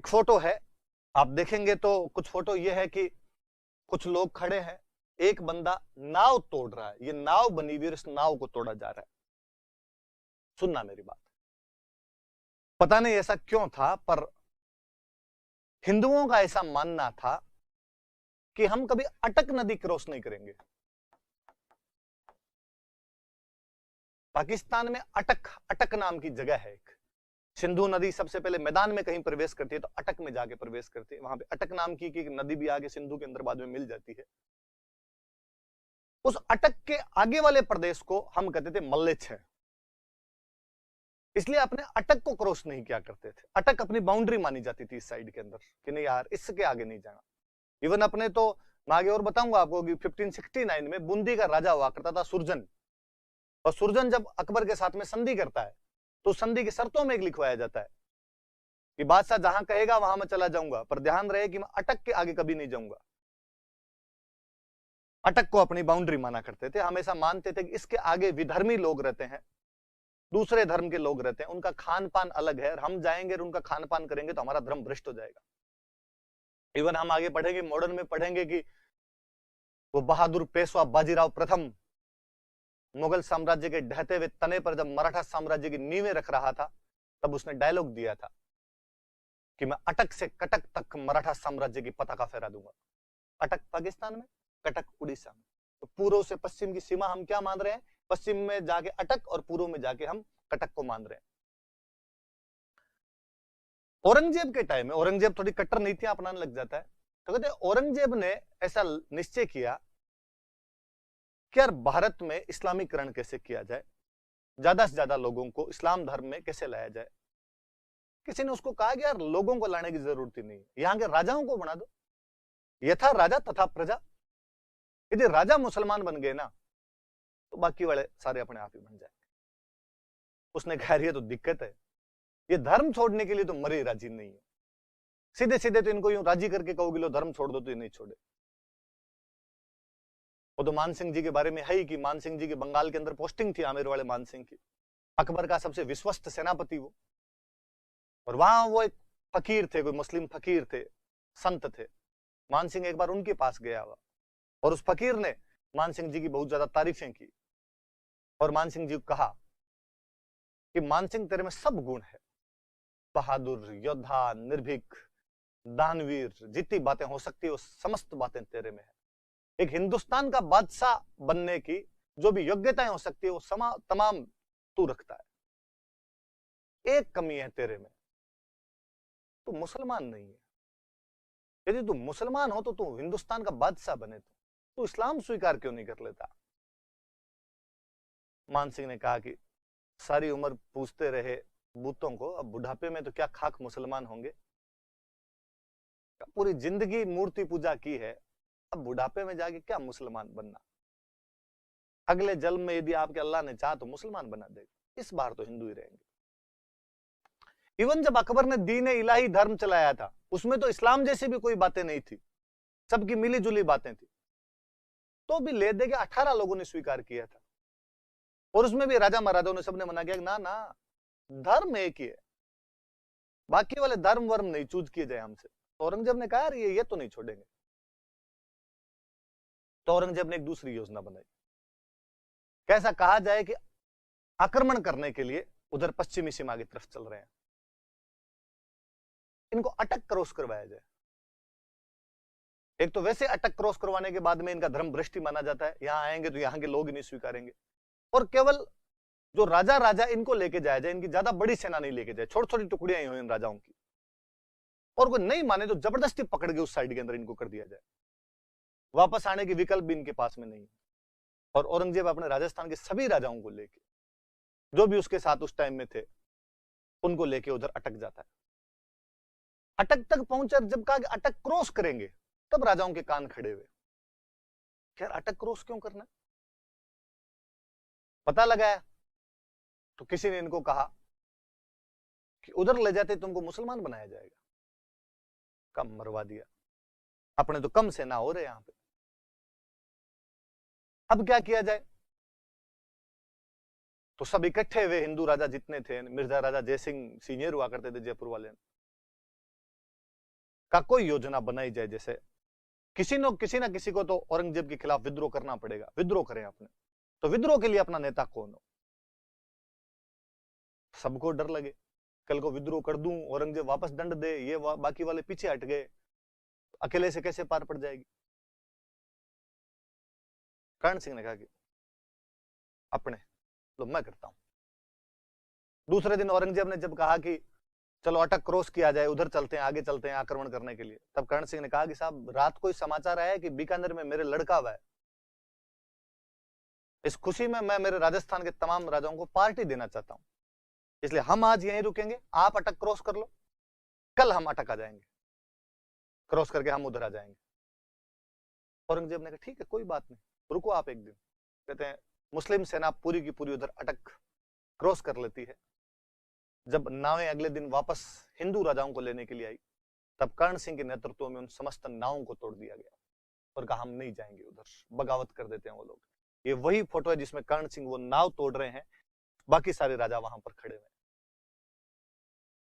एक फोटो है, आप देखेंगे तो कुछ फोटो ये है कि कुछ लोग खड़े हैं, एक बंदा नाव तोड़ रहा है, ये नाव बनी हुई है, इस नाव को तोड़ा जा रहा है। सुनना मेरी बात, पता नहीं ऐसा क्यों था, पर हिंदुओं का ऐसा मानना था कि हम कभी अटक नदी क्रॉस नहीं करेंगे। पाकिस्तान में अटक अटक नाम की जगह है एक, सिंधु नदी सबसे पहले मैदान में कहीं प्रवेश करती है तो अटक में जाके प्रवेश करती है, वहां पे अटक नाम की नदी भी आगे सिंधु के अंदर बाद में मिल जाती है। उस अटक के आगे वाले प्रदेश को हम कहते थे मल्लेच्छ है, इसलिए अपने अटक को क्रॉस नहीं किया करते थे। अटक अपनी बाउंड्री मानी जाती थी इस साइड के अंदर कि नहीं यार इसके आगे नहीं जाना। इवन अपने तो मैं आगे और बताऊंगा आपको कि 1569 में बूंदी का राजा हुआ करता था सुरजन, और सुरजन जब अकबर के साथ में संधि करता है तो संधि की शर्तों में एक लिखवाया जाता है कि बादशाह जहां कहेगा वहां मैं चला जाऊंगा, पर ध्यान रहे कि मैं अटक के आगे कभी नहीं जाऊंगा। अटक को अपनी बाउंड्री माना करते थे, हमेशा मानते थे कि इसके आगे विधर्मी लोग रहते हैं, दूसरे धर्म के लोग रहते हैं, उनका खान पान अलग है, और हम जाएंगे और उनका खान पान करेंगे तो हमारा धर्म भ्रष्ट हो जाएगा। इवन हम आगे पढ़ेंगे, मॉडर्न में पढ़ेंगे कि वो बहादुर पेशवा बाजीराव प्रथम मुगल साम्राज्य के ढहते हुए तने पर जब मराठा साम्राज्य की नींवें रख रहा था, तब उसने डायलॉग दिया था कि मैं अटक से कटक तक मराठा साम्राज्य की पताका फहरा दूंगा। अटक पाकिस्तान में, कटक उड़ीसा में, तो पूर्व से पश्चिम की सीमा हम क्या मान रहे हैं, पश्चिम में जाके अटक और पूर्व में जाके हम कटक को मान रहे हैं। औरंगजेब के टाइम में, औरंगजेब थोड़ी कट्टर नीतियां अपनाने लग जाता है, तो कहते औरंगजेब ने ऐसा निश्चय किया कि यार भारत में इस्लामीकरण कैसे किया जाए, ज्यादा से ज्यादा लोगों को इस्लाम धर्म में कैसे लाया जाए। किसी ने उसको कहा कि यार लोगों को लाने की जरूरत ही नहीं है, यहाँ के राजाओं को बना दो, यथा राजा तथा प्रजा। यदि राजा मुसलमान बन गए ना तो बाकी वाले सारे अपने आप ही बन जाएंगे। उसने कहा ये तो दिक्कत है, ये धर्म छोड़ने के लिए तो मरे राजी नहीं है, सीधे सीधे तो इनको यूं राजी करके कहोगे लो धर्म छोड़ दो तो ये नहीं छोड़े। वो तो मान सिंह जी के बारे में है ही कि मान सिंह जी की बंगाल के अंदर पोस्टिंग थी, आमेर वाले मान सिंह की, अकबर का सबसे विश्वस्त सेनापति वो, और वहां वो एक फकीर थे, कोई मुस्लिम फकीर थे, संत थे। मान सिंह एक बार उनके पास गया हुआ और उस फकीर ने मान सिंह जी की बहुत ज्यादा तारीफें की, और मान सिंह जी को कहा कि मान सिंह तेरे में सब गुण है, बहादुर, योद्धा, निर्भीक, दानवीर, जितनी बातें हो सकती है वो समस्त बातें तेरे में है। एक हिंदुस्तान का बादशाह बनने की जो भी योग्यताएं हो सकती है वो तमाम तू रखता है, एक कमी है तेरे में, तू मुसलमान नहीं है। यदि तू मुसलमान हो तो तू हिंदुस्तान का बादशाह बने, तो इस्लाम स्वीकार क्यों नहीं कर लेता। मान सिंह ने कहा कि सारी उम्र पूछते रहे बूतों को, अब बुढ़ापे में तो क्या खाक मुसलमान होंगे, पूरी जिंदगी मूर्ति पूजा की है, अब बुढ़ापे में जाके क्या मुसलमान बनना। अगले जन्म में यदि आपके अल्लाह ने चाहा तो मुसलमान बना देगा, इस बार तो हिंदू ही रहेंगे। इवन जब अकबर ने दीन इलाही धर्म चलाया था उसमें तो इस्लाम जैसी भी कोई बातें नहीं थी, सबकी मिली जुली बातें थी, तो भी ले दे के 18 लोगों ने स्वीकार किया था, और उसमें भी राजा महाराजाओं ने सबने मना किया ना ना धर्म एक ही है, बाकी वाले धर्म वर्म नहीं चूज किए जाए हमसे। तो औरंगजेब ने कहा यार ये तो नहीं छोड़ेंगे। तो औरंगजेब ने एक दूसरी योजना बनाई, कैसा कहा जाए कि आक्रमण करने के लिए उधर पश्चिमी सीमा की तरफ चल रहे हैं, इनको अटक क्रॉस करवाया जाए। एक तो वैसे अटक क्रॉस करवाने के बाद में इनका धर्म भ्रष्टि माना जाता है, यहां आएंगे तो यहां के लोग नहीं स्वीकारेंगे, और केवल जो राजा इनको लेके जाया जाए, इनकी ज्यादा बड़ी सेना नहीं लेके जाए, छोटी छोटी टुकड़ियां ही हो इन राजाओं की, और कोई नहीं माने तो जबरदस्ती पकड़ के उस साइड के अंदर इनको कर दिया जाए, वापस आने के विकल्प भी इनके पास में नहीं है। और औरंगजेब अपने राजस्थान के सभी राजाओं को लेके, जो भी उसके साथ उस टाइम में थे, उनको लेके उधर अटक जाता है। अटक तक पहुंचा, जब कहा कि अटक क्रॉस करेंगे, तब राजाओं के कान खड़े हुए, यार अटक क्रॉस क्यों करना। पता लगाया तो किसी ने इनको कहा कि उधर ले जाते तुमको मुसलमान बनाया जाएगा, कम मरवा दिया, अपने तो कम सेना हो रहे यहां पे, अब क्या किया जाए। तो सब इकट्ठे हुए हिंदू राजा जितने थे, मिर्जा राजा जयसिंह सीनियर हुआ करते थे जयपुर वाले, का कोई योजना बनाई जाए, जैसे किसी ना किसी को तो औरंगजेब के खिलाफ विद्रोह करना पड़ेगा, विद्रोह करें आपने, तो विद्रोह के लिए अपना नेता कौन हो? सबको डर लगे कल को विद्रोह कर दूं, औरंगजेब वापस दंड दे, ये बाकी वाले पीछे हट गए, अकेले से कैसे पार पड़ जाएगी। कर्ण सिंह ने कहा कि अपने तो मैं करता हूं। दूसरे दिन औरंगजेब ने जब कहा कि चलो अटक क्रॉस किया जाए, उधर चलते हैं, आगे चलते हैं आक्रमण करने के लिए, तब कर्ण सिंह ने कहा कि साहब रात को समाचार आया है कि बीकानेर में मेरे लड़का हुआ है, इस खुशी में मैं मेरे राजस्थान के तमाम राजाओं को पार्टी देना चाहता हूं, इसलिए हम आज यहीं रुकेंगे, आप अटक क्रॉस कर लो, कल हम अटक आ जाएंगे, क्रॉस करके हम उधर आ जाएंगे। औरंगजेब ने कहा ठीक है कोई बात नहीं, रुको आप एक दिन। कहते हैं मुस्लिम सेना पूरी की पूरी उधर अटक क्रॉस कर लेती है। जब नावें अगले दिन वापस हिंदू राजाओं को लेने के लिए आई, तब कर्ण सिंह के नेतृत्व में उन समस्त नावों को तोड़ दिया गया और कहा हम नहीं जाएंगे उधर, बगावत कर देते हैं वो लोग। ये वही फोटो है जिसमें कर्ण सिंह वो नाव तोड़ रहे हैं, बाकी सारे राजा वहां पर खड़े हुए,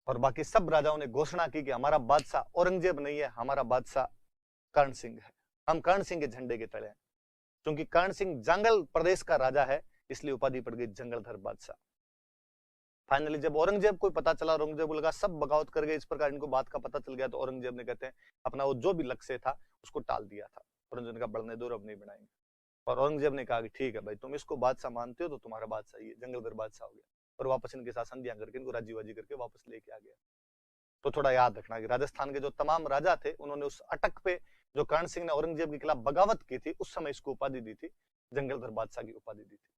और बाकी सब राजाओं ने घोषणा की कि हमारा बादशाह औरंगजेब नहीं है, हमारा बादशाह कर्ण सिंह है, हम कर्ण सिंह के झंडे के तले हैं। क्योंकि कर्ण सिंह जंगल प्रदेश का राजा है, इसलिए उपाधि पड़ गई जंगलधर बादशाह। फाइनली जब औरंगजेब को पता चला, औरंगजेब को लगा सब बगावत कर गए, इस प्रकार इनको बात का पता चल गया, तो औरंगजेब ने कहते हैं अपना वो जो भी लक्ष्य था उसको टाल दिया था। औरंगजेब ने कहा बढ़ने दो, अब नहीं बनाएंगे। और औरंगजेब ने कहा कि ठीक है भाई, तुम इसको बादशाह मानते हो तो तुम्हारा बादशाह ही है, जंगलधर बादशाह हो गया, और वापस इनके साथ संधियां करके इनको राजीबाजी करके वापस लेके आ गया। तो थोड़ा याद रखना कि राजस्थान के जो तमाम राजा थे, उन्होंने उस अटक पे जो कर्ण सिंह ने औरंगजेब के खिलाफ बगावत की थी, उस समय इसको उपाधि दी थी, जंगलधर बादशाह की उपाधि दी थी।